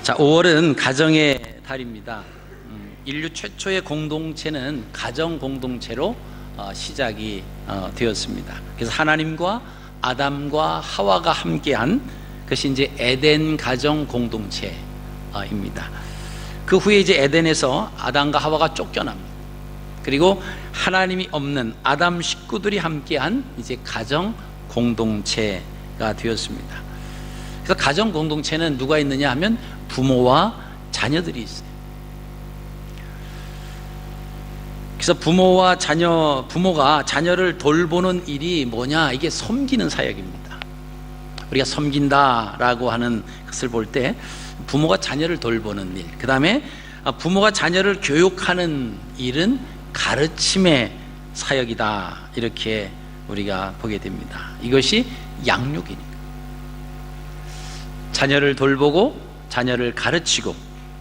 자, 5월은 가정의 달입니다. 인류 최초의 공동체는 가정 공동체로 시작이 되었습니다. 그래서 하나님과 아담과 하와가 함께한 것이 이제 에덴 가정 공동체입니다. 그 후에 이제 에덴에서 아담과 하와가 쫓겨납니다. 그리고 하나님이 없는 아담 식구들이 함께한 이제 가정 공동체가 되었습니다. 그래서 가정 공동체는 누가 있느냐 하면 부모와 자녀들이 있어요. 그래서 부모가 자녀를 돌보는 일이 뭐냐? 이게 섬기는 사역입니다. 우리가 섬긴다라고 하는 것을 볼 때 부모가 자녀를 돌보는 일, 그 다음에 부모가 자녀를 교육하는 일은 가르침의 사역이다, 이렇게 우리가 보게 됩니다. 이것이 양육이니까 자녀를 돌보고 자녀를 가르치고,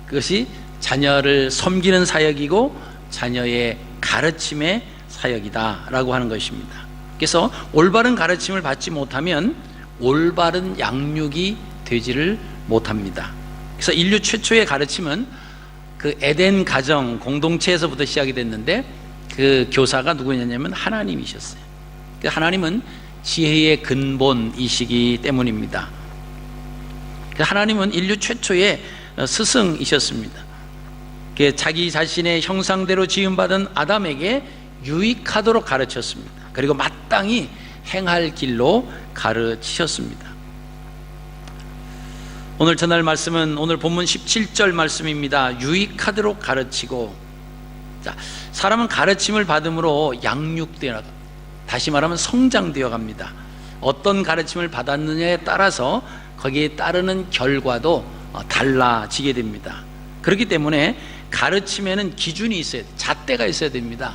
그것이 자녀를 섬기는 사역이고 자녀의 가르침의 사역이다라고 하는 것입니다. 그래서 올바른 가르침을 받지 못하면 올바른 양육이 되지를 못합니다. 그래서 인류 최초의 가르침은 그 에덴 가정 공동체에서부터 시작이 됐는데, 그 교사가 누구냐면 하나님이셨어요. 하나님은 지혜의 근본이시기 때문입니다. 하나님은 인류 최초의 스승이셨습니다. 자기 자신의 형상대로 지음받은 아담에게 유익하도록 가르쳤습니다. 그리고 마땅히 행할 길로 가르치셨습니다. 오늘 전할 말씀은 오늘 본문 17절 말씀입니다. 유익하도록 가르치고. 자, 사람은 가르침을 받음으로 양육되어, 다시 말하면 성장되어 갑니다. 어떤 가르침을 받았느냐에 따라서 거기에 따르는 결과도 달라지게 됩니다. 그렇기 때문에 가르침에는 기준이 있어야 돼요. 잣대가 있어야 됩니다.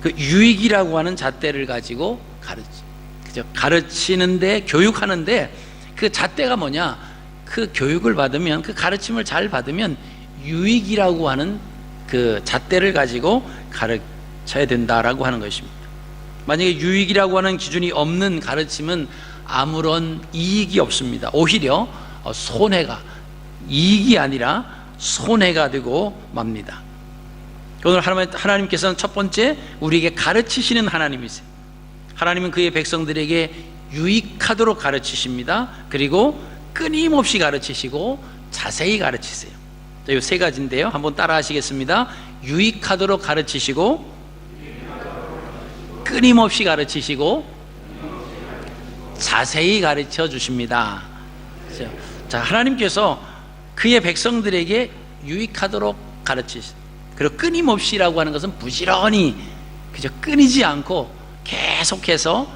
그 유익이라고 하는 잣대를 가지고 가르치는데, 교육하는데 그 잣대가 뭐냐? 그 교육을 받으면, 그 가르침을 잘 받으면 유익이라고 하는 그 잣대를 가지고 가르쳐야 된다라고 하는 것입니다. 만약에 유익이라고 하는 기준이 없는 가르침은 아무런 이익이 없습니다. 오히려 손해가, 이익이 아니라 손해가 되고 맙니다. 오늘 하나님께서는 첫 번째 우리에게 가르치시는 하나님이세요. 하나님은 그의 백성들에게 유익하도록 가르치십니다. 그리고 끊임없이 가르치시고 자세히 가르치세요. 이 세 가지인데요, 한번 따라 하시겠습니다. 유익하도록 가르치시고, 끊임없이 가르치시고, 자세히 가르쳐 주십니다. 자, 하나님께서 그의 백성들에게 유익하도록 가르치십니다. 그리고 끊임없이라고 하는 것은 부지런히, 그저 끊이지 않고 계속해서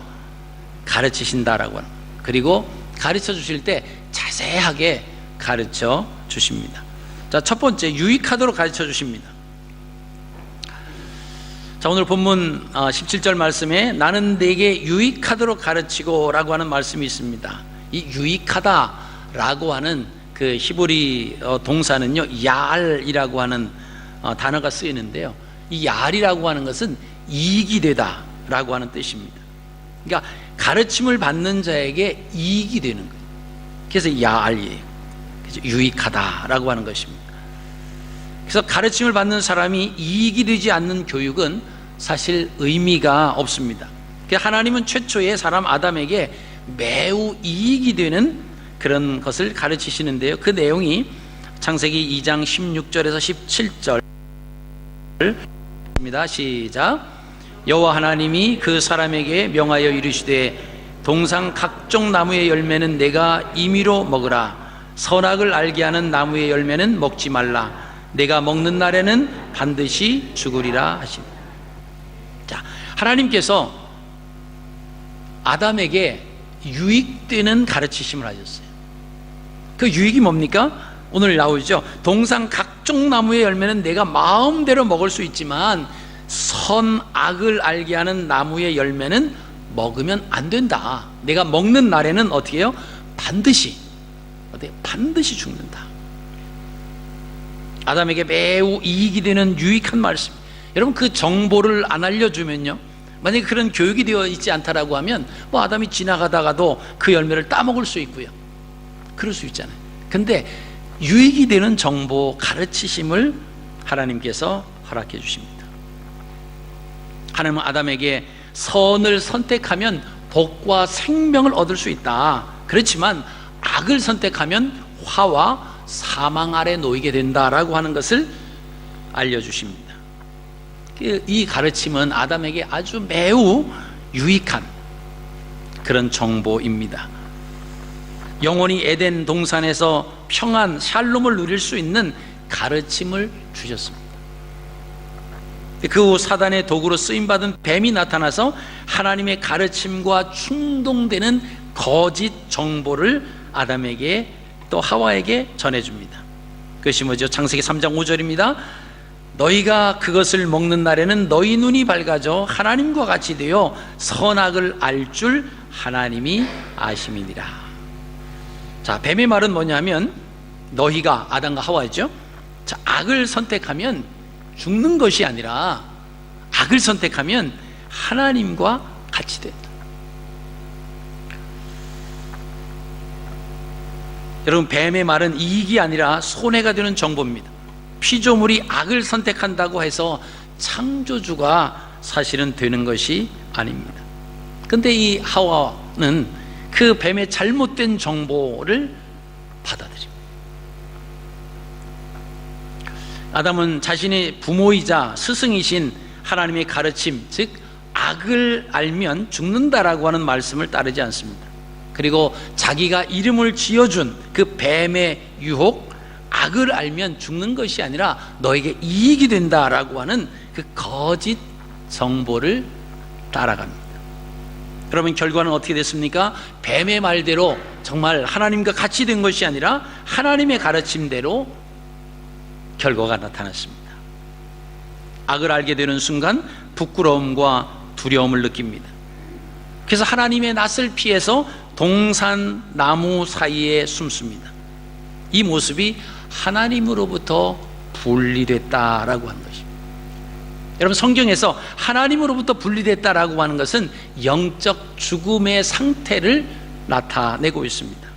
가르치신다라고 하는 거예요. 그리고 가르쳐 주실 때 자세하게 가르쳐 주십니다. 자, 첫 번째, 유익하도록 가르쳐 주십니다. 자, 오늘 본문 17절 말씀에 나는 네게 유익하도록 가르치고 라고 하는 말씀이 있습니다. 이 유익하다 라고 하는 그 히브리 동사는요, 야알이라고 하는 단어가 쓰이는데요, 이 야알이라고 하는 것은 이익이 되다 라고 하는 뜻입니다. 그러니까 가르침을 받는 자에게 이익이 되는 거예요. 그래서 야알이에요. 유익하다 라고 하는 것입니다. 그래서 가르침을 받는 사람이 이익이 되지 않는 교육은 사실 의미가 없습니다. 하나님은 최초의 사람 아담에게 매우 이익이 되는 그런 것을 가르치시는데요, 그 내용이 창세기 2장 16절에서 17절입니다. 시작. 여호와 하나님이 그 사람에게 명하여 이르시되 동상 각종 나무의 열매는 내가 임의로 먹으라. 선악을 알게 하는 나무의 열매는 먹지 말라. 내가 먹는 날에는 반드시 죽으리라 하시니. 자, 하나님께서 아담에게 유익되는 가르치심을 하셨어요. 그 유익이 뭡니까? 오늘 나오죠. 동상 각종 나무의 열매는 내가 마음대로 먹을 수 있지만 선악을 알게 하는 나무의 열매는 먹으면 안 된다. 내가 먹는 날에는 어떻게 해요? 반드시 죽는다. 아담에게 매우 이익이 되는 유익한 말씀. 여러분, 그 정보를 안 알려주면요, 만약에 그런 교육이 되어 있지 않다라고 하면 뭐 아담이 지나가다가도 그 열매를 따먹을 수 있고요, 그럴 수 있잖아요. 근데 유익이 되는 정보, 가르치심을 하나님께서 허락해 주십니다. 하나님은 아담에게 선을 선택하면 복과 생명을 얻을 수 있다. 그렇지만 악을 선택하면 화와 사망 아래 놓이게 된다라고 하는 것을 알려주십니다. 이 가르침은 아담에게 아주 매우 유익한 그런 정보입니다. 영원히 에덴 동산에서 평안, 샬롬을 누릴 수 있는 가르침을 주셨습니다. 그 후 사단의 도구로 쓰임받은 뱀이 나타나서 하나님의 가르침과 충동되는 거짓 정보를 아담에게 또 하와에게 전해줍니다. 그것이 뭐죠? 창세기 3장 5절입니다. 너희가 그것을 먹는 날에는 너희 눈이 밝아져 하나님과 같이 되어 선악을 알 줄 하나님이 아심이니라. 자, 뱀의 말은 뭐냐면 너희가, 아담과 하와죠. 자, 악을 선택하면 죽는 것이 아니라 악을 선택하면 하나님과 같이 된다. 여러분, 뱀의 말은 이익이 아니라 손해가 되는 정보입니다. 피조물이 악을 선택한다고 해서 창조주가 사실은 되는 것이 아닙니다. 근데 이 하와는 그 뱀의 잘못된 정보를 받아들입니다. 아담은 자신의 부모이자 스승이신 하나님의 가르침, 즉 악을 알면 죽는다라고 하는 말씀을 따르지 않습니다. 그리고 자기가 이름을 지어준 그 뱀의 유혹, 악을 알면 죽는 것이 아니라 너에게 이익이 된다라고 하는 그 거짓 정보를 따라갑니다. 그러면 결과는 어떻게 됐습니까? 뱀의 말대로 정말 하나님과 같이 된 것이 아니라 하나님의 가르침대로 결과가 나타났습니다. 악을 알게 되는 순간 부끄러움과 두려움을 느낍니다. 그래서 하나님의 낯을 피해서 동산 나무 사이에 숨습니다. 이 모습이 하나님으로부터 분리됐다라고 하는 것입니다. 여러분, 성경에서 하나님으로부터 분리됐다라고 하는 것은 영적 죽음의 상태를 나타내고 있습니다.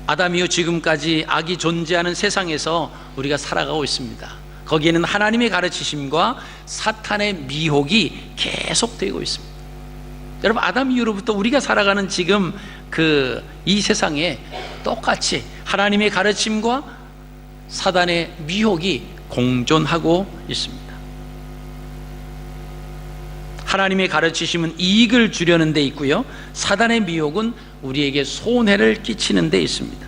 아담 이후 지금까지 악이 존재하는 세상에서 우리가 살아가고 있습니다. 거기에는 하나님의 가르치심과 사탄의 미혹이 계속되고 있습니다. 여러분, 아담 이후로부터 우리가 살아가는 지금 이 세상에 똑같이 하나님의 가르침과 사단의 미혹이 공존하고 있습니다. 하나님의 가르치심은 이익을 주려는 데 있고요, 사단의 미혹은 우리에게 손해를 끼치는 데 있습니다.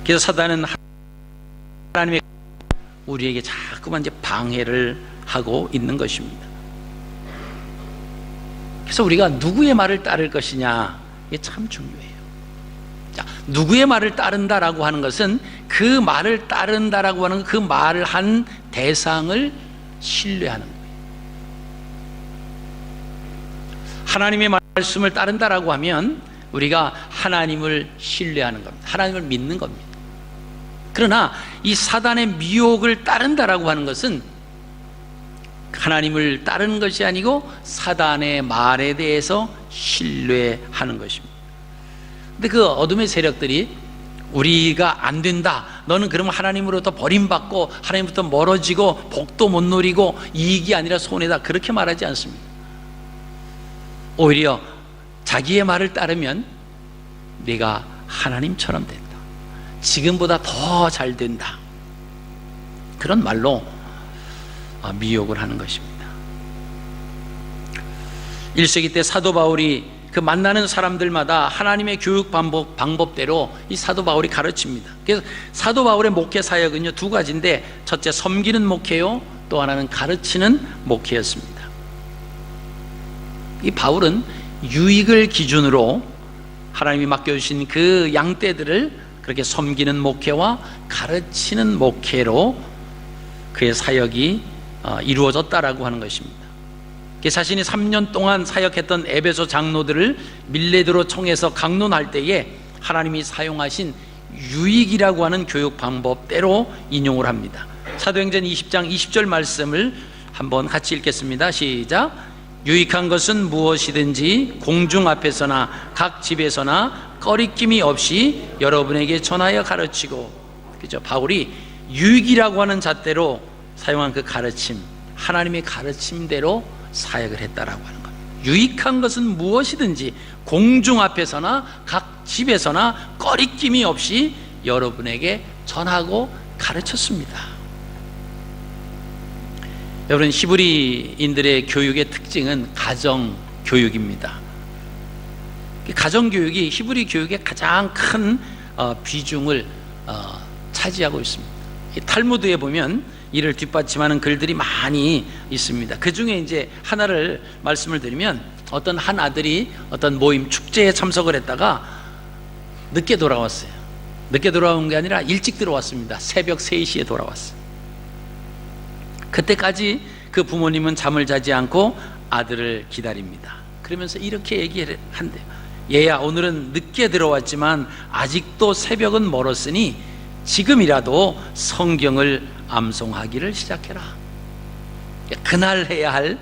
그래서 사단은 하나님의 우리에게 자꾸만 이제 방해를 하고 있는 것입니다. 그래서 우리가 누구의 말을 따를 것이냐, 이게 참 중요해요. 자, 누구의 말을 따른다라고 하는 것은 그 말을 따른다라고 하는 그 말을 한 대상을 신뢰하는 거예요. 하나님의 말씀을 따른다라고 하면 우리가 하나님을 신뢰하는 겁니다. 하나님을 믿는 겁니다. 그러나 이 사단의 미혹을 따른다라고 하는 것은 하나님을 따르는 것이 아니고 사단의 말에 대해서 신뢰하는 것입니다. 근데 그 어둠의 세력들이 우리가 안 된다, 너는 그러면 하나님으로부터 버림받고 하나님부터 멀어지고 복도 못 누리고 이익이 아니라 손해다, 그렇게 말하지 않습니다. 오히려 자기의 말을 따르면 네가 하나님처럼 된다, 지금보다 더 잘 된다, 그런 말로 미혹을 하는 것입니다. 1세기 때 사도 바울이 그 만나는 사람들마다 하나님의 교육 방법대로 이 사도 바울이 가르칩니다. 그래서 사도 바울의 목회 사역은요, 두 가지인데, 첫째 섬기는 목회요, 또 하나는 가르치는 목회였습니다. 이 바울은 유익을 기준으로 하나님이 맡겨주신 그 양떼들을 그렇게 섬기는 목회와 가르치는 목회로 그의 사역이 이루어졌다라고 하는 것입니다. 자신이 3년 동안 사역했던 에베소 장로들을 밀레드로 청해서 강론할 때에 하나님이 사용하신 유익이라고 하는 교육 방법대로 인용을 합니다. 사도행전 20장 20절 말씀을 한번 같이 읽겠습니다. 시작. 유익한 것은 무엇이든지 공중 앞에서나 각 집에서나 꺼리낌이 없이 여러분에게 전하여 가르치고, 그죠? 바울이 유익이라고 하는 잣대로 사용한 그 가르침, 하나님의 가르침대로 사역을 했다라고 하는 겁니다. 유익한 것은 무엇이든지 공중 앞에서나 각 집에서나 꺼리낌이 없이 여러분에게 전하고 가르쳤습니다. 여러분, 히브리인들의 교육의 특징은 가정 교육입니다. 가정 교육이 히브리 교육의 가장 큰 비중을 차지하고 있습니다. 탈무드에 보면 이를 뒷받침하는 글들이 많이 있습니다. 그 중에 이제 하나를 말씀을 드리면, 어떤 한 아들이 어떤 모임 축제에 참석을 했다가 늦게 돌아왔어요. 늦게 돌아온 게 아니라 일찍 들어왔습니다. 새벽 3시에 돌아왔어요. 그때까지 그 부모님은 잠을 자지 않고 아들을 기다립니다. 그러면서 이렇게 얘기를 한대요. 얘야, 오늘은 늦게 들어왔지만 아직도 새벽은 멀었으니 지금이라도 성경을 암송하기를 시작해라. 그날 해야 할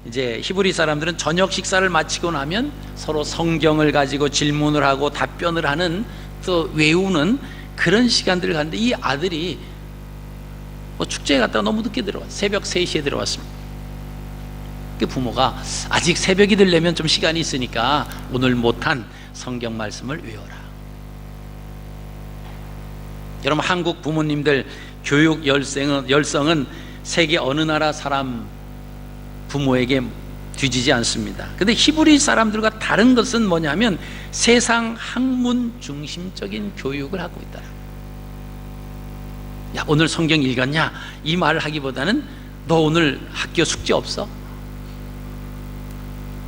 이제 히브리 사람들은 저녁 식사를 마치고 나면 서로 성경을 가지고 질문을 하고 답변을 하는, 또 외우는 그런 시간들을 갖는데, 이 아들이 축제에 갔다가 너무 늦게 들어왔어요. 새벽 3시에 들어왔습니다. 그 부모가 아직 새벽이 되려면 좀 시간이 있으니까 오늘 못한 성경 말씀을 외워라. 여러분, 한국 부모님들 교육 열성은 세계 어느 나라 사람 부모에게 뒤지지 않습니다. 근데 히브리 사람들과 다른 것은 뭐냐면 세상 학문 중심적인 교육을 하고 있다. 야, 오늘 성경 읽었냐? 이 말을 하기보다는 너 오늘 학교 숙제 없어?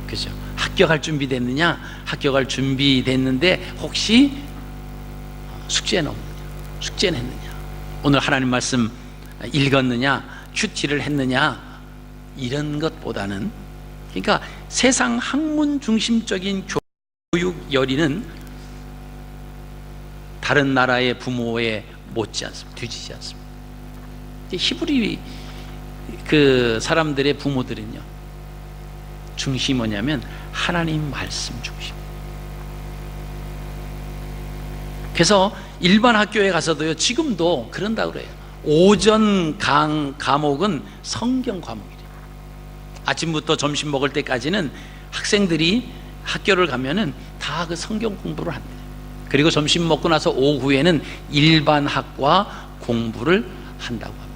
그죠? 학교 갈 준비 됐느냐? 학교 갈 준비 됐는데 혹시 숙제는 없느냐? 숙제는 했느냐? 오늘 하나님 말씀 읽었느냐? 큐티를 했느냐? 이런 것보다는, 그러니까 세상 학문 중심적인 교육 열의는 다른 나라의 부모에 못지 않습니다. 뒤지지 않습니다. 히브리 그 사람들의 부모들은요, 중심이 뭐냐면 하나님 말씀 중심. 그래서 일반 학교에 가서도요, 지금도 그런다고 그래요. 오전 과목은 성경 과목이래요. 아침부터 점심 먹을 때까지는 학생들이 학교를 가면은 다 그 성경 공부를 한대요. 그리고 점심 먹고 나서 오후에는 일반 학과 공부를 한다고 합니다.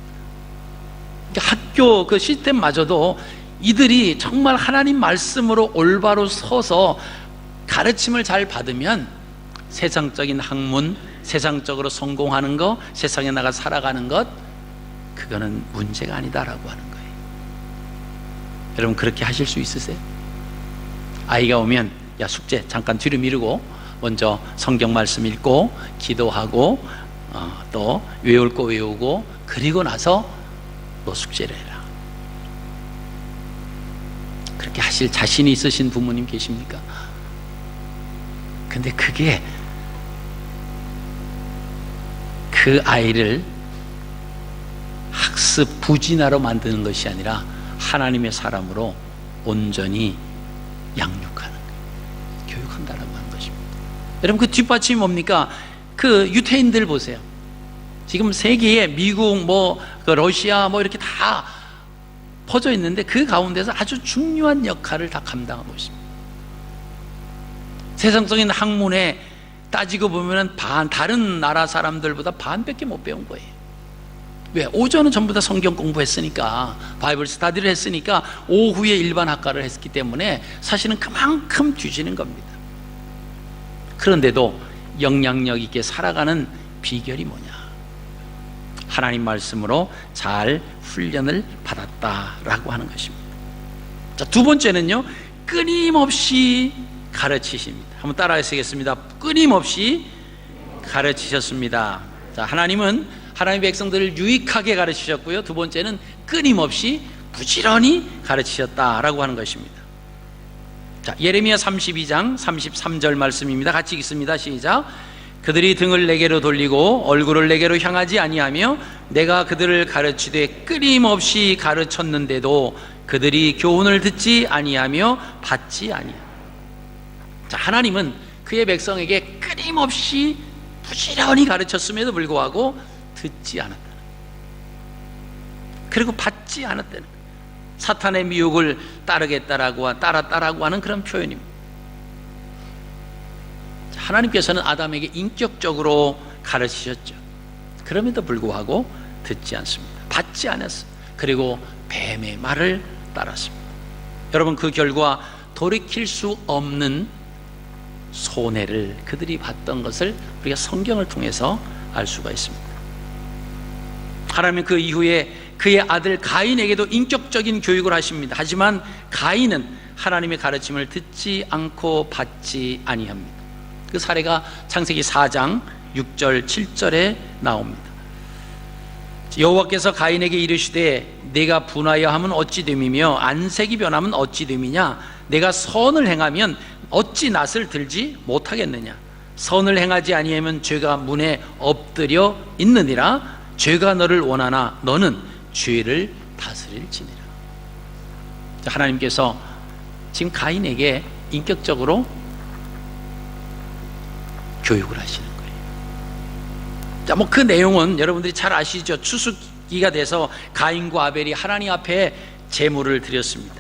그러니까 학교 그 시스템마저도 이들이 정말 하나님 말씀으로 올바로 서서 가르침을 잘 받으면 세상적인 학문, 세상적으로 성공하는 것, 세상에 나가 살아가는 것, 그거는 문제가 아니다라고 하는 거예요. 여러분, 그렇게 하실 수 있으세요? 아이가 오면 야, 숙제 잠깐 뒤로 미루고 먼저 성경 말씀 읽고 기도하고 또 외울 거 외우고, 그리고 나서 또 숙제를 해라. 그렇게 하실 자신이 있으신 부모님 계십니까? 근데 그게 그 아이를 학습 부진하로 만드는 것이 아니라 하나님의 사람으로 온전히 양육하는 거예요. 교육한다라고 하는 것입니다. 여러분, 그 뒷받침이 뭡니까? 그 유태인들 보세요. 지금 세계에 미국, 그 러시아, 이렇게 다 퍼져 있는데 그 가운데서 아주 중요한 역할을 다 감당하고 있습니다. 세상적인 학문에 따지고 보면은 다른 나라 사람들보다 반밖에 못 배운 거예요. 왜? 오전은 전부 다 성경 공부했으니까, 바이블 스타디를 했으니까, 오후에 일반 학과를 했기 때문에 사실은 그만큼 뒤지는 겁니다. 그런데도 영향력 있게 살아가는 비결이 뭐냐? 하나님 말씀으로 잘 훈련을 받았다라고 하는 것입니다. 자, 두 번째는요, 끊임없이 가르치십니다. 한번 따라하시겠습니다. 끊임없이 가르치셨습니다. 자, 하나님은 하나님의 백성들을 유익하게 가르치셨고요, 두 번째는 끊임없이 부지런히 가르치셨다라고 하는 것입니다. 자, 예레미야 32장 33절 말씀입니다. 같이 읽습니다. 시작. 그들이 등을 내게로 돌리고 얼굴을 내게로 향하지 아니하며 내가 그들을 가르치되 끊임없이 가르쳤는데도 그들이 교훈을 듣지 아니하며 받지 아니하며. 자, 하나님은 그의 백성에게 끊임없이 부지런히 가르쳤음에도 불구하고 듣지 않았다는, 그리고 받지 않았다는, 사탄의 미혹을 따르겠다라고 따랐다라고 하는 그런 표현입니다. 자, 하나님께서는 아담에게 인격적으로 가르치셨죠. 그럼에도 불구하고 듣지 않습니다. 받지 않았어요. 그리고 뱀의 말을 따랐습니다. 여러분, 그 결과 돌이킬 수 없는 손해를 그들이 봤던 것을 우리가 성경을 통해서 알 수가 있습니다. 하나님은 그 이후에 그의 아들 가인에게도 인격적인 교육을 하십니다. 하지만 가인은 하나님의 가르침을 듣지 않고 받지 아니합니다. 그 사례가 창세기 4장 6절 7절에 나옵니다. 여호와께서 가인에게 이르시되 내가 분하여 하면 어찌 됨이며 안색이 변하면 어찌 됨이냐, 내가 선을 행하면 어찌 낯을 들지 못하겠느냐, 선을 행하지 아니하면 죄가 문에 엎드려 있느니라, 죄가 너를 원하나 너는 죄를 다스릴지니라. 하나님께서 지금 가인에게 인격적으로 교육을 하시는 거예요. 자, 뭐 그 내용은 여러분들이 잘 아시죠. 추수기가 돼서 가인과 아벨이 하나님 앞에 제물을 드렸습니다.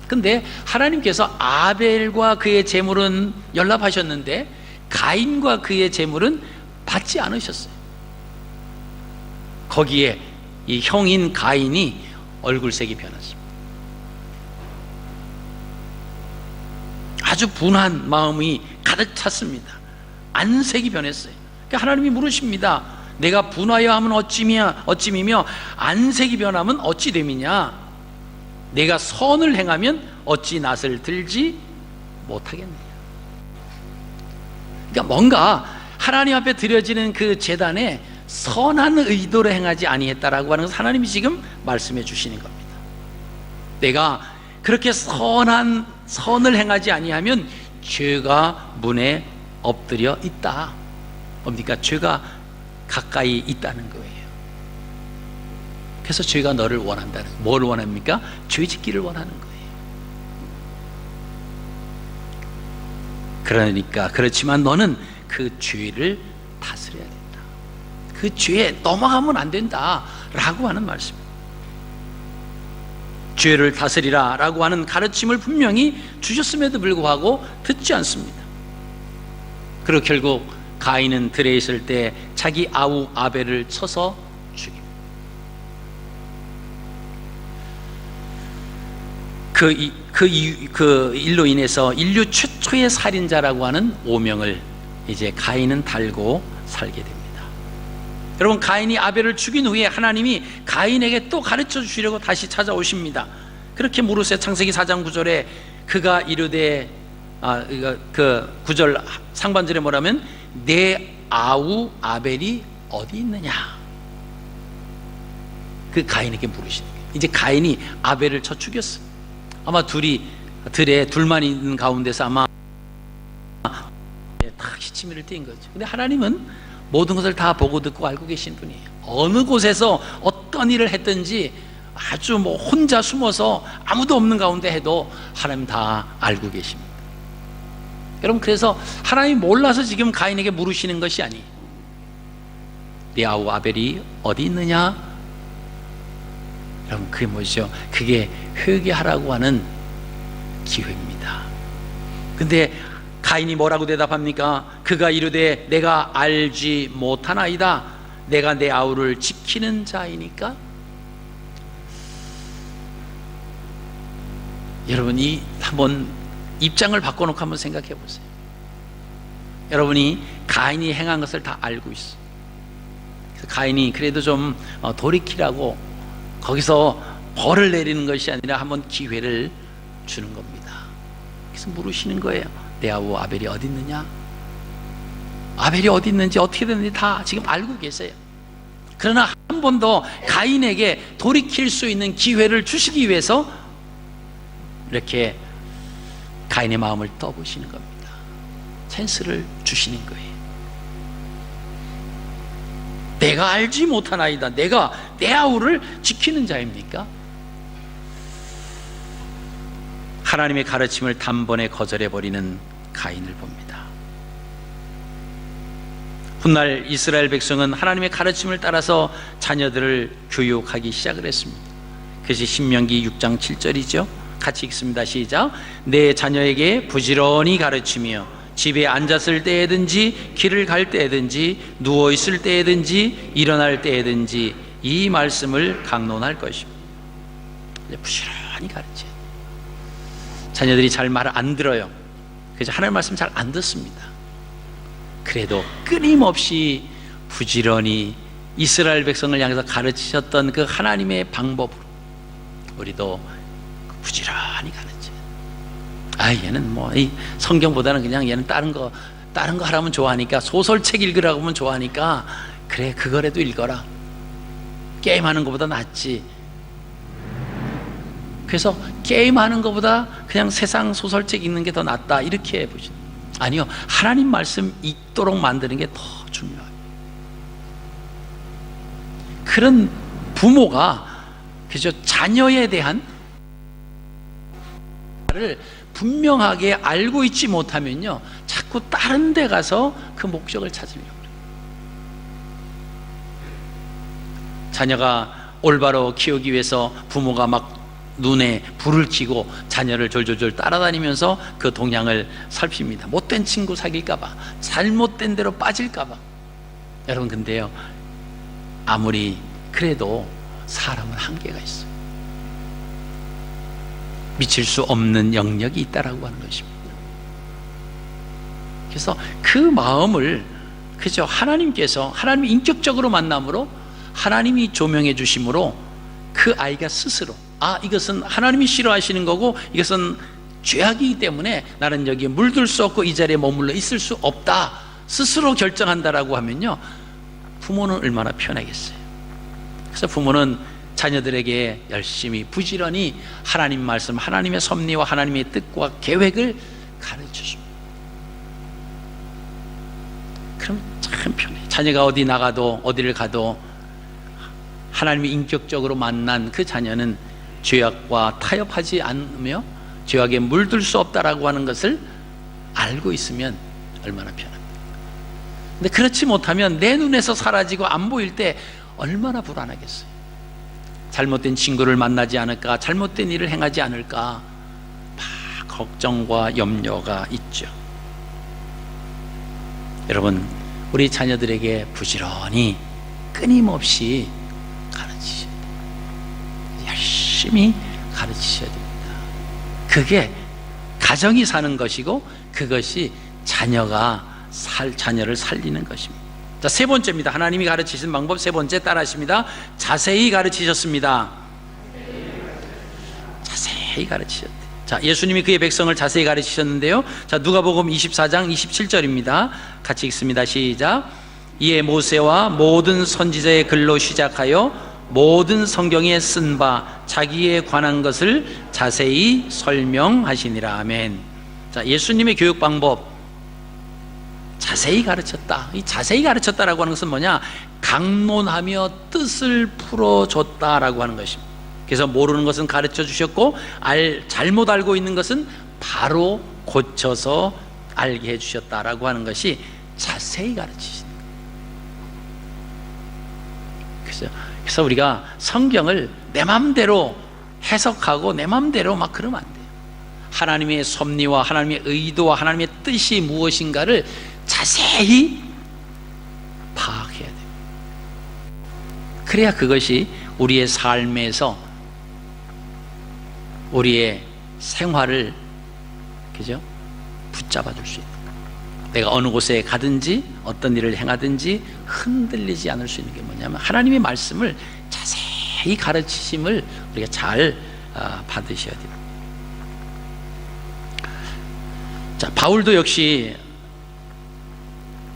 근데 하나님께서 아벨과 그의 제물은 연락하셨는데 가인과 그의 제물은 받지 않으셨어요. 거기에 이 형인 가인이 얼굴색이 변했습니다. 아주 분한 마음이 가득 찼습니다. 안색이 변했어요. 그러니까 하나님이 물으십니다. 내가 분하여 하면 어찌미며 안색이 변하면 어찌 됨이냐, 내가 선을 행하면 어찌 낯을 들지 못하겠느냐. 그러니까 뭔가 하나님 앞에 드려지는 그 제단에 선한 의도로 행하지 아니했다라고 하는 것을 하나님이 지금 말씀해 주시는 겁니다. 내가 그렇게 선한 선을 행하지 아니하면 죄가 문에 엎드려 있다. 뭡니까? 죄가 가까이 있다는 거예요. 그래서 죄가 너를 원한다는, 뭘 원합니까? 죄 짓기를 원하는 거예요. 그러니까 그렇지만 너는 그 죄를 다스려야 된다. 그 죄에 넘어가면 안 된다 라고 하는 말씀입니다. 죄를 다스리라 라고 하는 가르침을 분명히 주셨음에도 불구하고 듣지 않습니다. 그리고 결국 가인은 들에 있을 때 자기 아우 아벨을 쳐서 죽입니다. 그 일로 인해서 인류 최초의 살인자라고 하는 오명을 이제 가인은 달고 살게 됩니다. 여러분, 가인이 아벨을 죽인 후에 하나님이 가인에게 또 가르쳐 주시려고 다시 찾아오십니다. 그렇게 물으세요. 창세기 4장 9절에 그가 이르되, 그 9절 상반절에 뭐라면 내 아우 아벨이 어디 있느냐, 그 가인에게 물으시는 거예요. 이제 가인이 아벨을 쳐 죽였어요. 아마 둘이 들에 둘만 있는 가운데서 아마 딱 시치미를 띈 거죠. 근데 하나님은 모든 것을 다 보고 듣고 알고 계신 분이에요. 어느 곳에서 어떤 일을 했든지 아주 뭐 혼자 숨어서 아무도 없는 가운데 해도 하나님 다 알고 계십니다. 여러분, 그래서 하나님이 몰라서 지금 가인에게 물으시는 것이 아니에요. 네 아우 아벨이 어디 있느냐? 여러분, 그게 뭐죠? 그게 회개하라고 하는 기회입니다. 근데 가인이 뭐라고 대답합니까? 그가 이르되 내가 알지 못하나이다. 내가 내 아우를 지키는 자이니까. 여러분이 한번 입장을 바꿔놓고 한번 생각해 보세요. 여러분이 가인이 행한 것을 다 알고 있어요. 그래서 가인이 그래도 좀 돌이키라고 거기서 벌을 내리는 것이 아니라 한번 기회를 주는 겁니다. 그래서 물으시는 거예요. 내 아우 아벨이 어디 있느냐? 아벨이 어디 있는지 어떻게 됐는지 다 지금 알고 계세요. 그러나 한 번 더 가인에게 돌이킬 수 있는 기회를 주시기 위해서 이렇게 가인의 마음을 떠보시는 겁니다. 찬스를 주시는 거예요. 내가 알지 못하나이다. 내가 내 아우를 지키는 자입니까? 하나님의 가르침을 단번에 거절해버리는 가인을 봅니다. 훗날 이스라엘 백성은 하나님의 가르침을 따라서 자녀들을 교육하기 시작을 했습니다. 그것이 신명기 6장 7절이죠. 같이 읽습니다. 시작. 내 자녀에게 부지런히 가르치며 집에 앉았을 때에든지 길을 갈 때에든지 누워있을 때에든지 일어날 때에든지 이 말씀을 강론할 것입니다. 부지런히 가르쳐야 돼요. 자녀들이 잘 말을 안 들어요. 그래서 하나님 말씀 잘 안 듣습니다. 그래도 끊임없이 부지런히 이스라엘 백성을 향해서 가르치셨던 그 하나님의 방법으로 우리도 부지런히 가르쳐요. 얘는 뭐 이 성경보다는 그냥 얘는 다른 거 하라면 좋아하니까, 소설책 읽으라고 하면 좋아하니까, 그래 그거라도 읽어라. 게임하는 것보다 낫지. 그래서 게임하는 것보다 그냥 세상 소설책 읽는 게 더 낫다, 이렇게 보시죠. 아니요, 하나님 말씀 읽도록 만드는 게 더 중요해요. 그런 부모가 그죠, 자녀에 대한 를 분명하게 알고 있지 못하면요, 자꾸 다른 데 가서 그 목적을 찾으려고 그래요. 자녀가 올바로 키우기 위해서 부모가 막 눈에 불을 켜고 자녀를 졸졸졸 따라다니면서 그 동향을 살핍니다. 못된 친구 사귈까봐, 잘못된 대로 빠질까봐. 여러분, 근데요, 아무리 그래도 사람은 한계가 있어요. 미칠 수 없는 영역이 있다라고 하는 것입니다. 그래서 그 마음을 그죠, 하나님께서, 하나님이 인격적으로 만남으로, 하나님이 조명해 주심으로 그 아이가 스스로, 이것은 하나님이 싫어하시는 거고 이것은 죄악이기 때문에 나는 여기에 물들 수 없고 이 자리에 머물러 있을 수 없다, 스스로 결정한다라고 하면요, 부모는 얼마나 편하겠어요. 그래서 부모는 자녀들에게 열심히 부지런히 하나님 말씀, 하나님의 섭리와 하나님의 뜻과 계획을 가르쳐줍니다. 그럼 참 편해요. 자녀가 어디 나가도, 어디를 가도 하나님이 인격적으로 만난 그 자녀는 죄악과 타협하지 않으며 죄악에 물들 수 없다라고 하는 것을 알고 있으면 얼마나 편합니까? 근데 그렇지 못하면 내 눈에서 사라지고 안 보일 때 얼마나 불안하겠어요. 잘못된 친구를 만나지 않을까, 잘못된 일을 행하지 않을까, 막 걱정과 염려가 있죠. 여러분, 우리 자녀들에게 부지런히 끊임없이 가르치셔야 돼요. 열심히 가르치셔야 됩니다. 그게 가정이 사는 것이고, 그것이 자녀를 살리는 것입니다. 자, 세 번째입니다. 하나님이 가르치신 방법 세 번째, 따라하십니다. 자세히 가르치셨습니다. 자세히 가르치셨대요. 자, 예수님이 그의 백성을 자세히 가르치셨는데요. 자, 누가복음 24장 27절입니다. 같이 읽습니다. 시작. 이에 모세와 모든 선지자의 글로 시작하여 모든 성경에 쓴 바 자기에 관한 것을 자세히 설명하시니라. 아멘. 자, 예수님의 교육 방법 자세히 가르쳤다. 이 자세히 가르쳤다라고 하는 것은 뭐냐? 강론하며 뜻을 풀어줬다라고 하는 것입니다. 그래서 모르는 것은 가르쳐 주셨고, 잘못 알고 있는 것은 바로 고쳐서 알게 해주셨다라고 하는 것이 자세히 가르치신 거예요. 그래서 우리가 성경을 내 마음대로 해석하고 내 마음대로 막 그러면 안 돼요. 하나님의 섭리와 하나님의 의도와 하나님의 뜻이 무엇인가를 자세히 파악해야 돼요. 그래야 그것이 우리의 삶에서 우리의 생활을 그죠? 붙잡아 줄 수 있는 거예요. 내가 어느 곳에 가든지 어떤 일을 행하든지 흔들리지 않을 수 있는 게 뭐냐면 하나님의 말씀을 자세히 가르치심을 우리가 잘 받으셔야 됩니다. 자, 바울도 역시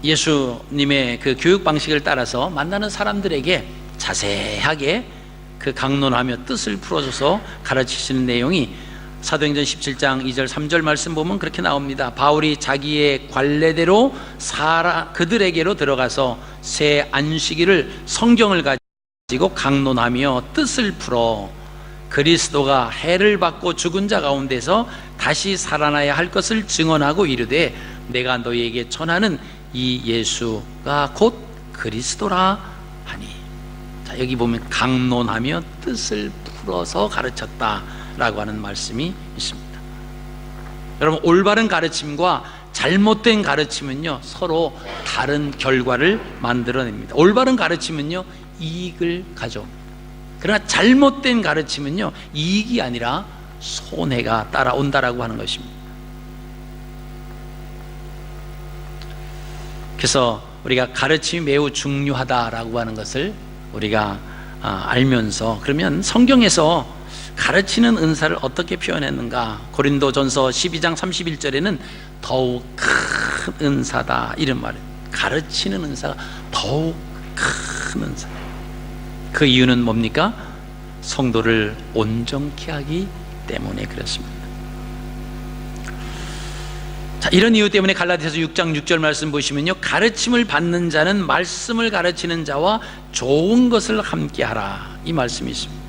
예수님의 그 교육 방식을 따라서 만나는 사람들에게 자세하게 그 강론하며 뜻을 풀어줘서 가르치시는 내용이 사도행전 17장 2절 3절 말씀 보면 그렇게 나옵니다. 바울이 자기의 관례대로 그들에게로 들어가서 새 안식일을 성경을 가지고 강론하며 뜻을 풀어 그리스도가 해를 받고 죽은 자 가운데서 다시 살아나야 할 것을 증언하고 이르되 내가 너희에게 전하는 이 예수가 곧 그리스도라 하니. 자, 여기 보면 강론하며 뜻을 풀어서 가르쳤다라고 하는 말씀이 있습니다. 여러분, 올바른 가르침과 잘못된 가르침은요 서로 다른 결과를 만들어냅니다. 올바른 가르침은요 이익을 가져옵니다. 그러나 잘못된 가르침은요 이익이 아니라 손해가 따라온다라고 하는 것입니다. 그래서 우리가 가르침이 매우 중요하다라고 하는 것을 우리가 알면서, 그러면 성경에서 가르치는 은사를 어떻게 표현했는가? 고린도전서 12장 31절에는 더욱 큰 은사다 이런 말이에요. 가르치는 은사가 더욱 큰 은사. 그 이유는 뭡니까? 성도를 온전케 하기 때문에 그렇습니다. 자, 이런 이유 때문에 갈라디아서 6장 6절 말씀 보시면요, 가르침을 받는 자는 말씀을 가르치는 자와 좋은 것을 함께 하라, 이 말씀이 있습니다.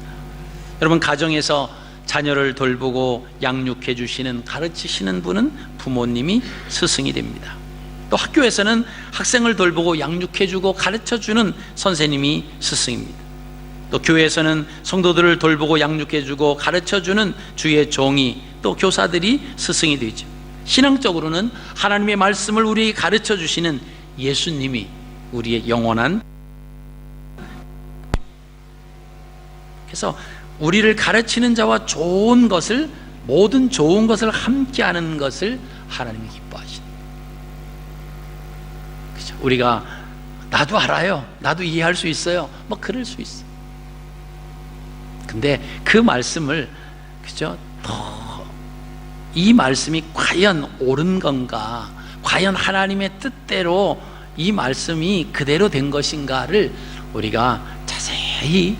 여러분, 가정에서 자녀를 돌보고 양육해 주시는, 가르치시는 분은 부모님이 스승이 됩니다. 또 학교에서는 학생을 돌보고 양육해 주고 가르쳐 주는 선생님이 스승입니다. 또 교회에서는 성도들을 돌보고 양육해 주고 가르쳐 주는 주의 종이, 또 교사들이 스승이 되죠. 신앙적으로는 하나님의 말씀을 우리에게 가르쳐 주시는 예수님이 우리의 영원한, 그래서 우리를 가르치는 자와 좋은 것을, 모든 좋은 것을 함께하는 것을 하나님이 기뻐하시는, 그렇죠? 우리가 나도 알아요, 나도 이해할 수 있어요, 뭐 그럴 수 있어. 근데 그 말씀을, 그죠? 이 말씀이 과연 옳은 건가, 과연 하나님의 뜻대로 이 말씀이 그대로 된 것인가를 우리가 자세히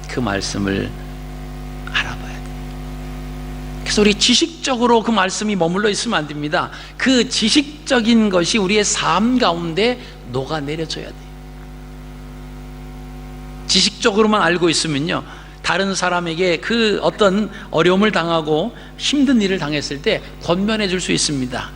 그 말씀을 알아봐야 돼요. 그래서 우리 지식적으로 그 말씀이 머물러 있으면 안 됩니다. 그 지식적인 것이 우리의 삶 가운데 녹아내려져야 돼요. 지식적으로만 알고 있으면요, 다른 사람에게 그 어떤 어려움을 당하고 힘든 일을 당했을 때 권면해 줄 수 있습니다.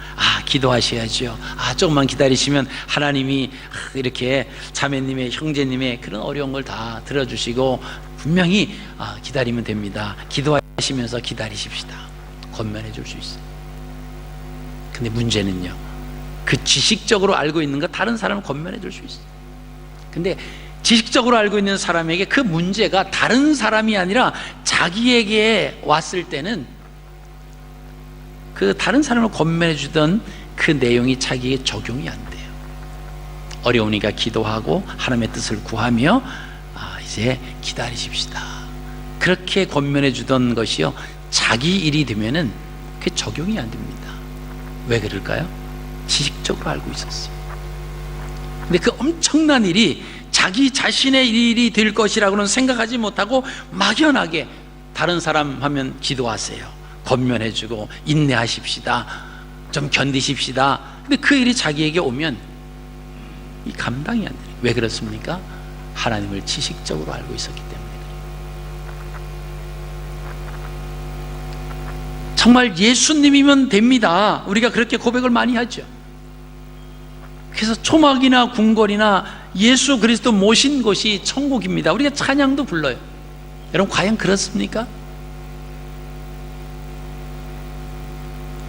기도하셔야죠. 조금만 기다리시면 하나님이 이렇게 자매님의, 형제님의 그런 어려운 걸 다 들어주시고 분명히 기다리면 됩니다. 기도하시면서 기다리십시다. 권면해 줄 수 있어요. 근데 문제는요, 그 지식적으로 알고 있는 거 다른 사람은 권면해 줄 수 있어요. 근데 지식적으로 알고 있는 사람에게 그 문제가 다른 사람이 아니라 자기에게 왔을 때는 그 다른 사람을 권면해 주던 그 내용이 자기에게 적용이 안 돼요. 어려우니까 기도하고 하나님의 뜻을 구하며 이제 기다리십시다, 그렇게 권면해 주던 것이요, 자기 일이 되면은 그게 적용이 안 됩니다. 왜 그럴까요? 지식적으로 알고 있었어요. 근데 그 엄청난 일이 자기 자신의 일이 될 것이라고는 생각하지 못하고 막연하게 다른 사람 하면 기도하세요, 권면해주고 인내하십시다, 좀 견디십시다. 근데 그 일이 자기에게 오면 이 감당이 안 돼요. 왜 그렇습니까? 하나님을 지식적으로 알고 있었기 때문에. 정말 예수님이면 됩니다. 우리가 그렇게 고백을 많이 하죠. 그래서 초막이나 궁궐이나 예수 그리스도 모신 곳이 천국입니다. 우리가 찬양도 불러요. 여러분, 과연 그렇습니까?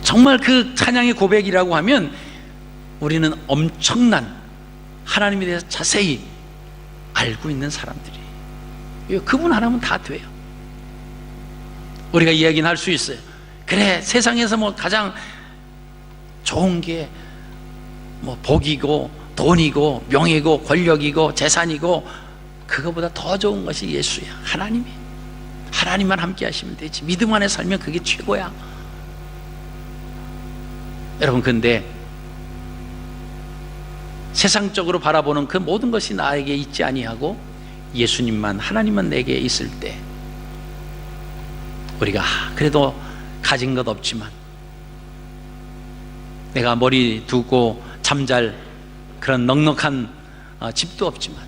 정말 그 찬양의 고백이라고 하면 우리는 엄청난 하나님에 대해서 자세히 알고 있는 사람들이, 그분 하나면 다 돼요. 우리가 이야기는 할 수 있어요. 그래, 세상에서 뭐 가장 좋은 게 뭐 복이고 돈이고 명예고 권력이고 재산이고, 그거보다 더 좋은 것이 예수야. 하나님만 함께 하시면 되지. 믿음 안에 살면 그게 최고야. 여러분, 근데 세상적으로 바라보는 그 모든 것이 나에게 있지 아니하고 예수님만, 하나님만 내게 있을 때, 우리가 그래도 가진 것 없지만, 내가 머리 두고 잠잘 그런 넉넉한 집도 없지만,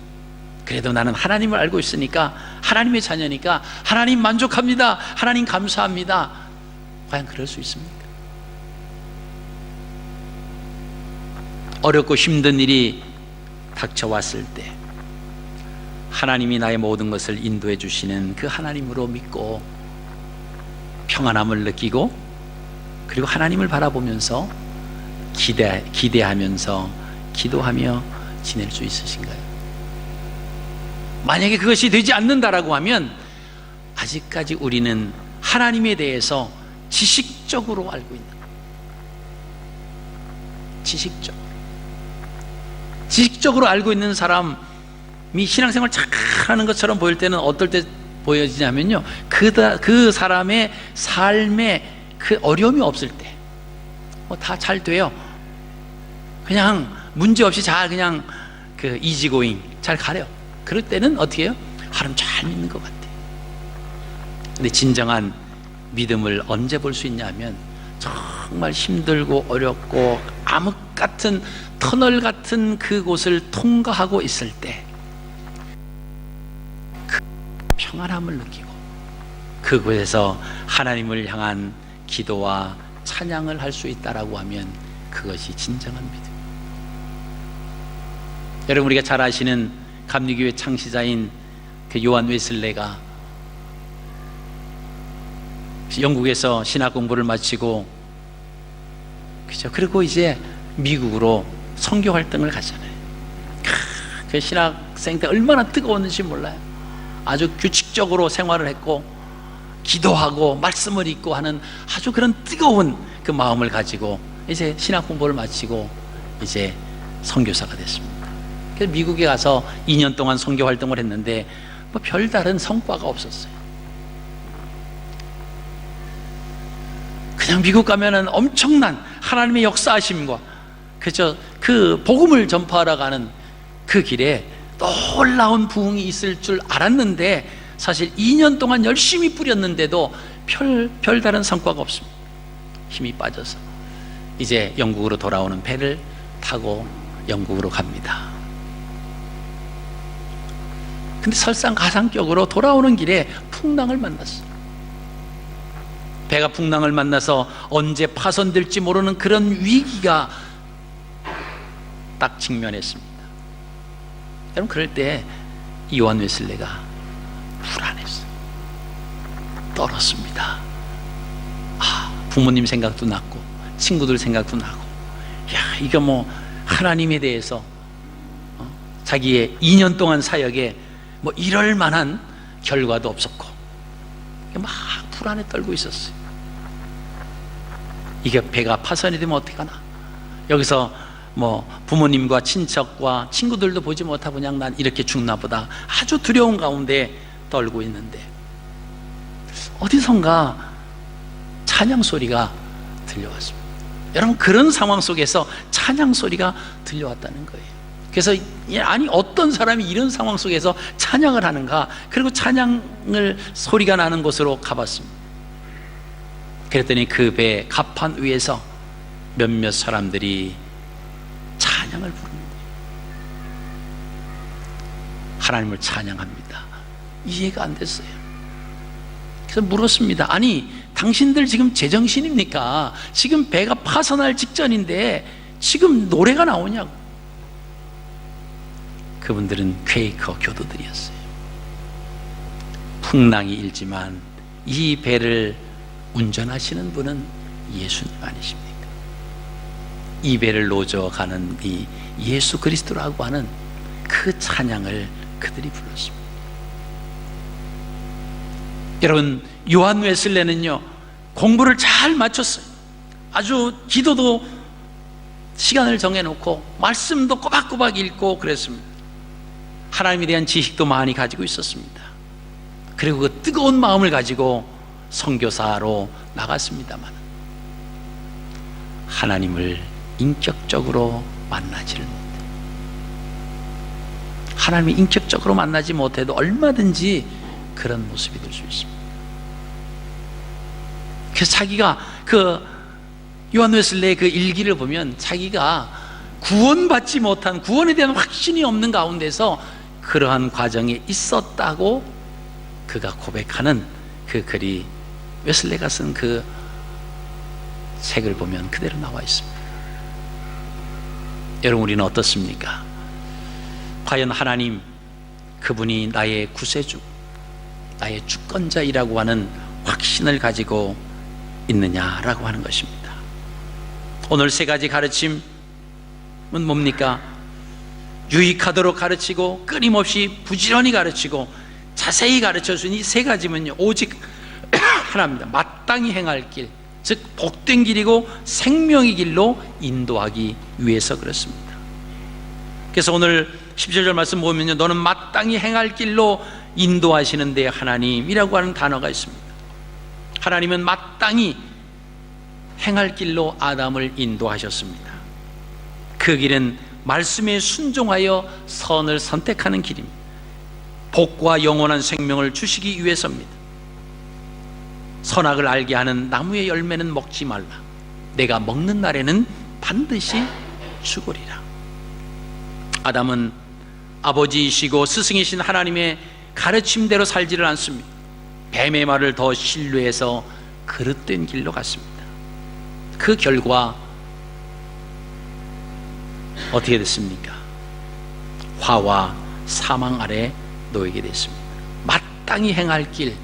그래도 나는 하나님을 알고 있으니까 하나님의 자녀니까 하나님 만족합니다, 하나님 감사합니다. 과연 그럴 수 있습니까? 어렵고 힘든 일이 닥쳐왔을 때 하나님이 나의 모든 것을 인도해 주시는 그 하나님으로 믿고 평안함을 느끼고, 그리고 하나님을 바라보면서 기대하면서 기도하며 지낼 수 있으신가요? 만약에 그것이 되지 않는다라고 하면 아직까지 우리는 하나님에 대해서 지식적으로 알고 있는 거예요. 지식적으로 알고 있는 사람이 신앙생활 잘하는 것처럼 보일 때는 어떨 때 보여지냐면요, 그 사람의 삶에 그 어려움이 없을 때 다 잘 돼요. 그냥 문제 없이 잘 그냥 그 이지고잉 잘 가려. 그럴 때는 어떻게 해요? 하나님 잘 믿는 것 같아요. 근데 진정한 믿음을 언제 볼 수 있냐면 정말 힘들고 어렵고 암흑 같은 터널 같은 그곳을 통과하고 있을 때 그 평안함을 느끼고 그곳에서 하나님을 향한 기도와 찬양을 할 수 있다라고 하면 그것이 진정한 믿음. 여러분, 우리가 잘 아시는 감리교회 창시자인 그 요한 웨슬레가 영국에서 신학 공부를 마치고, 그죠? 그리고 이제 미국으로 선교 활동을 가잖아요. 그 신학생 때 얼마나 뜨거웠는지 몰라요. 아주 규칙적으로 생활을 했고 기도하고 말씀을 읽고 하는 아주 그런 뜨거운 그 마음을 가지고 이제 신학 공부를 마치고 이제 선교사가 됐습니다. 그래서 미국에 가서 2년 동안 선교 활동을 했는데 뭐 별다른 성과가 없었어요. 그냥 미국 가면은 엄청난 하나님의 역사하심과 그저 그 복음을 전파하러 가는 그 길에 놀라운 부흥이 있을 줄 알았는데 사실 2년 동안 열심히 뿌렸는데도 별다른 성과가 없습니다. 힘이 빠져서 이제 영국으로 돌아오는 배를 타고 영국으로 갑니다. 근데 설상가상격으로 돌아오는 길에 풍랑을 만났어요. 배가 풍랑을 만나서 언제 파손될지 모르는 그런 위기가 딱 직면했습니다. 여러분, 그럴 때 요한 웨슬레가 불안했어요. 떨었습니다. 부모님 생각도 났고 친구들 생각도 나고, 야, 이거 뭐 하나님에 대해서 자기의 2년 동안 사역에 뭐 이럴 만한 결과도 없었고 막 불안에 떨고 있었어요. 이게 배가 파손이 되면 어떡하나, 여기서 뭐 부모님과 친척과 친구들도 보지 못하고 그냥 난 이렇게 죽나 보다 아주 두려운 가운데 떨고 있는데 어디선가 찬양 소리가 들려왔습니다. 여러분, 그런 상황 속에서 찬양 소리가 들려왔다는 거예요. 그래서 아니 어떤 사람이 이런 상황 속에서 찬양을 하는가, 그리고 찬양을 소리가 나는 곳으로 가봤습니다. 그랬더니 그 배 갑판 위에서 몇몇 사람들이 찬양을 부르는 거예요. 하나님을 찬양합니다. 이해가 안 됐어요. 그래서 물었습니다. 아니, 당신들 지금 제정신입니까? 지금 배가 파손할 직전인데 지금 노래가 나오냐고. 그분들은 퀘이커 교도들이었어요. 풍랑이 일지만 이 배를 운전하시는 분은 예수님 아니십니까? 이 배를 노져가는 이 예수 그리스도라고 하는 그 찬양을 그들이 불렀습니다. 여러분, 요한 웨슬레는요 공부를 잘 마쳤어요. 아주 기도도 시간을 정해놓고 말씀도 꼬박꼬박 읽고 그랬습니다. 하나님에 대한 지식도 많이 가지고 있었습니다. 그리고 그 뜨거운 마음을 가지고 선교사로 나갔습니다만 하나님을 인격적으로 만나지를 못해요. 하나님을 인격적으로 만나지 못해도 얼마든지 그런 모습이 될 수 있습니다. 그래서 자기가 그 요한 웨슬레의 그 일기를 보면 자기가 구원받지 못한, 구원에 대한 확신이 없는 가운데서 그러한 과정에 있었다고 그가 고백하는 그 글이 웨슬레가 쓴 그 책을 보면 그대로 나와 있습니다. 여러분, 우리는 어떻습니까? 과연 하나님, 그분이 나의 구세주, 나의 주권자이라고 하는 확신을 가지고 있느냐라고 하는 것입니다. 오늘 세 가지 가르침은 뭡니까? 유익하도록 가르치고, 끊임없이 부지런히 가르치고, 자세히 가르쳐준 이 세 가지면요, 오직 하나입니다. 마땅히 행할 길, 즉 복된 길이고 생명의 길로 인도하기 위해서 그렇습니다. 그래서 오늘 17절 말씀 보면요, 너는 마땅히 행할 길로 인도하시는데 하나님이라고 하는 단어가 있습니다. 하나님은 마땅히 행할 길로 아담을 인도하셨습니다. 그 길은 말씀에 순종하여 선을 선택하는 길입니다. 복과 영원한 생명을 주시기 위해서입니다. 선악을 알게 하는 나무의 열매는 먹지 말라. 내가 먹는 날에는 반드시 죽으리라. 아담은 아버지이시고 스승이신 하나님의 가르침대로 살지를 않습니다. 뱀의 말을 더 신뢰해서 그릇된 길로 갔습니다. 그 결과 어떻게 됐습니까? 화와 사망 아래 놓이게 됐습니다. 마땅히 행할 길,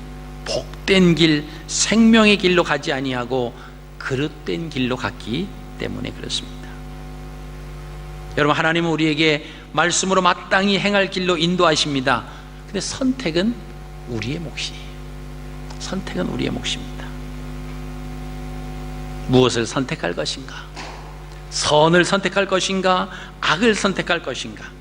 복된 길, 생명의 길로 가지 아니하고 그릇된 길로 갔기 때문에 그렇습니다. 여러분, 하나님은 우리에게 말씀으로 마땅히 행할 길로 인도하십니다. 근데 선택은 우리의 몫이에요. 선택은 우리의 몫입니다. 무엇을 선택할 것인가? 선을 선택할 것인가? 악을 선택할 것인가?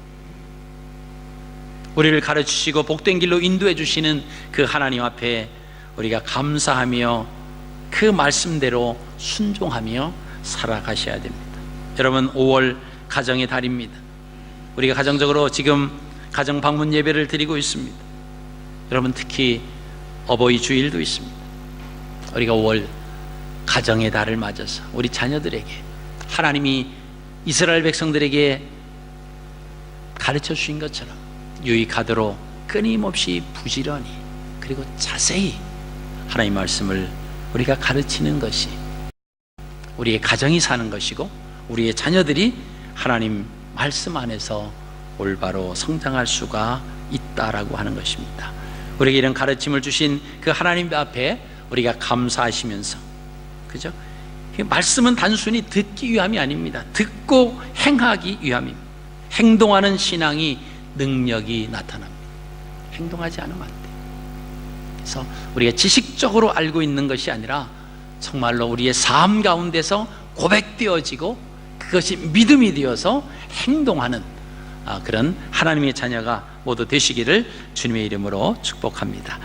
우리를 가르치시고 복된 길로 인도해 주시는 그 하나님 앞에 우리가 감사하며 그 말씀대로 순종하며 살아가셔야 됩니다. 여러분, 5월 가정의 달입니다. 우리가 가정적으로 지금 가정 방문 예배를 드리고 있습니다. 여러분, 특히 어버이 주일도 있습니다. 우리가 5월 가정의 달을 맞아서 우리 자녀들에게 하나님이 이스라엘 백성들에게 가르쳐 주신 것처럼 유익하도록 끊임없이 부지런히 그리고 자세히 하나님 말씀을 우리가 가르치는 것이 우리의 가정이 사는 것이고, 우리의 자녀들이 하나님 말씀 안에서 올바로 성장할 수가 있다라고 하는 것입니다. 우리에게 이런 가르침을 주신 그 하나님 앞에 우리가 감사하시면서, 그죠? 말씀은 단순히 듣기 위함이 아닙니다. 듣고 행하기 위함입니다. 행동하는 신앙이 능력이 나타납니다. 행동하지 않으면 안 돼요. 그래서 우리가 지식적으로 알고 있는 것이 아니라 정말로 우리의 삶 가운데서 고백되어지고 그것이 믿음이 되어서 행동하는 그런 하나님의 자녀가 모두 되시기를 주님의 이름으로 축복합니다.